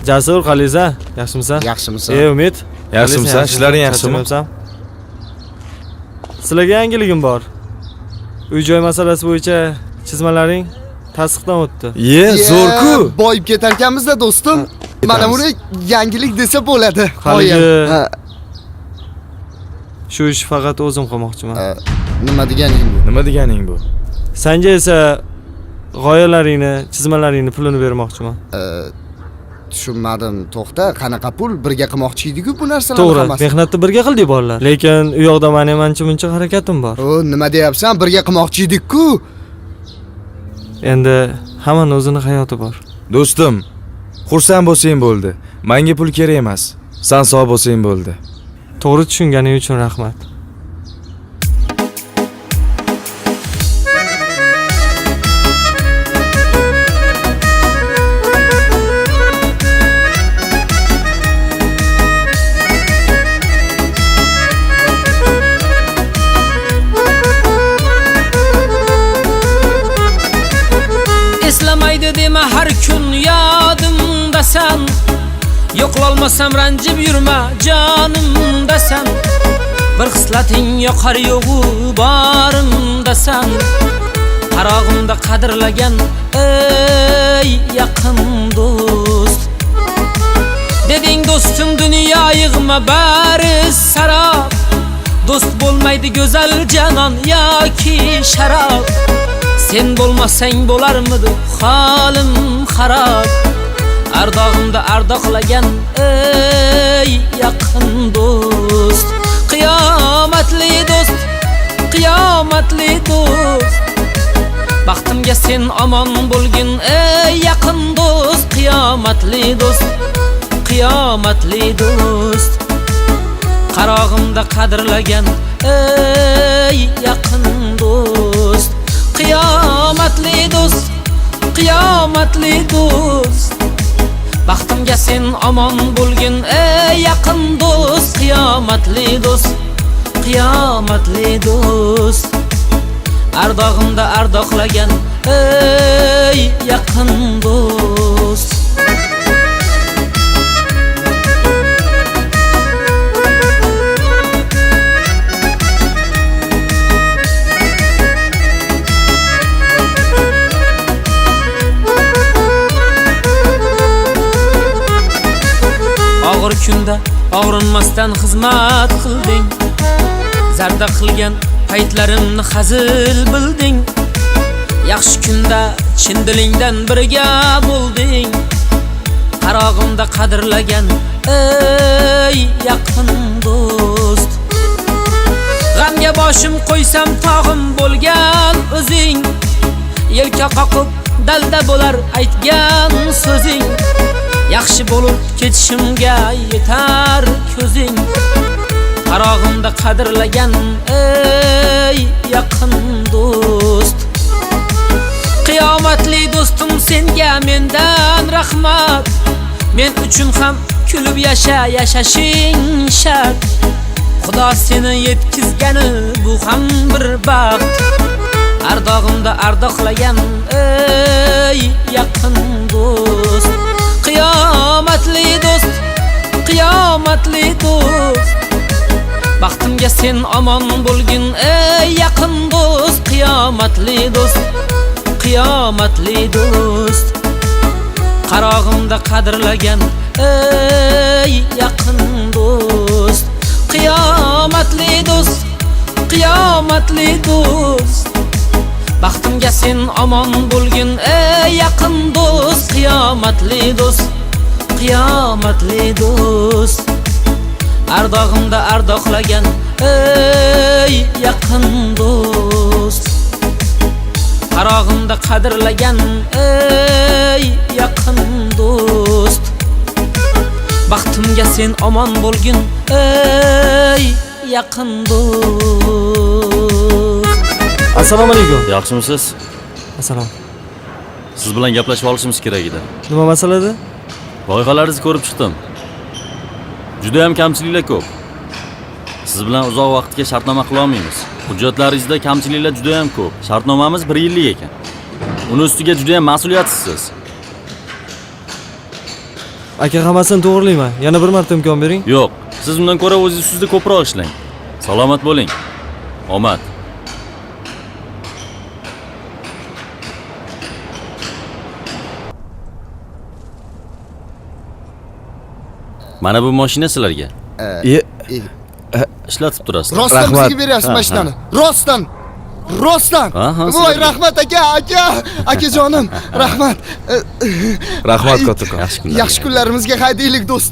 Jasur, Qaliza, yaxshimisan? Yaxshimisan? Umid. Yaxshimisan? Ishlaring yaxshimi? Sizlarga yangiligim bor. Uy-joy masalasi bo'yicha chizmalaring tasdiqdan o'tdi. Zo'r-ku. Boyib ketarkanmiz-da, do'stim. Mana buni yangilik desa bo'ladi. Shu ish faqat o'zim qilmoqchiman. Nima deganing bu? Nima deganing bu? Senga esa g'oyalaringni, chizmalaringni pulini bermoqchiman. Tushunmadim. To'xta, qanaqa pul? Birga qilmoqchi edik-ku bu narsalarni To'g'ri, hammasi. mehnatni birga qildik bolalar. Lekin u yoqda men ham ancha-muncha harakatim bor. Nima deyapsan? Birga qilmoqchi edik-ku. Endi hammaning o'zining hayoti bor. Do'stim, xursand bo'lsang bo'ldi. Menga pul kerak emas. Sen sog' bo'lsang bo'ldi. To'g'ri tushunganing uchun rahmat. Eslamaydi dema har kun yodimdasan. Yo'qolmasam ranjib yurma jonimdasan. Bir xislating yoqar yo'g'u borimdasan. Qarog'imda qadrlagan ey yaqin do'st. Deding do'stim dunyo yig'ma bari sarob. Do'st bo'lmaydi go'zal janon yoki sharob. Sen bo'lmasang bo'larmidi holim xarob. Ardog'imda ardoqlagan ey yaqin do'st. Qiyomatli do'st, qiyomatli do'st. Baxtimga sen omon bo'lgin ey yaqin do'st. Qiyomatli do'st, qiyomatli do'st. Qarog'imda qadrlagan ey yaqin do'st. Qiyomatli do'st, qiyomatli do'st. Baxtimga sen omon bo'lgin ey yaqin do'st. Qiyomatli do'st, qiyomatli do'st. Ardog'imda ardoqlagan ey yaqin do'st. Og'ir kunda og'rinmasdan xizmat qilding. Zarda qilgan paytlarimni hazil bilding. Yaxshi kunda chin dilingdan birga bo'lding. Qarog'imda qadrlagan ey yaqin do'st. G'amga boshim qo'ysam tog'im bo'lgan o'zing. Yelka qoqib dalda bo'lar aytgan so'zing. Yaxshi bo'lib ketishimga yetar ko'zing. Qarog'imda qadrlagan ey yaqin do'st. Qiyomatli do'stim senga mendan rahmat. Men uchun ham kulib yashashing shart. Xudo seni yetkizgani bu ham bir baxt. Ardog'imda ardoqlagan ey yaqin do'st. Qiyomatli do'st, qiyomatli do'st. Baxtimga sen omon bo'lgin ey yaqin do'st. Qiyomatli do'st, qiyomatli do'st. Qarog'imda qadrlagan ey yaqin do'st. Qiyomatli do'st, qiyomatli do'st. Baxtimga sen omon bo'lgin ey yaqin do'st. Qiyomatli do'st, qiyomatli do'st. Ardog'imda ardoqlagan ey yaqin do'st. Qarog'imda qadrlagan ey yaqin do'st. Baxtimga sen omon bo'lgin ey yaqin do'st. Assalomu alaykum. Yaxshimisiz? Assalom. Siz bilan gaplashib olishimiz kerak edi. Nima masalada? Loyihalaringizni ko'rib chiqdim. Juda ham kamchiliklar ko'p. Siz bilan uzoq vaqtga shartnoma qila olmaymiz. Hujjatlaringizda kamchiliklar juda ham ko'p. Shartnomamiz 1 yillik ekan. Uni ustiga juda ham mas'uliyatsizsiz. Aka, hammasini to'g'rilayman. Yana bir marta imkon bering. Yo'q, siz undan ko'ra o'zingiz ustida ko'proq ishlang. Salomat bo'ling. Omad. Mana bu mashina sizlarga. Ishlatib turasizlar. Rostdan Rahmat. bizga beryapsiz Ha, mashinani. Rostdan. Rostdan. Ha, Voy, sizlarga. rahmat aka. Akajonim, rahmat. Rahmat kattakon. Yaxshi kunlar. Yaxshi kunlarimizga haydaylik do'st.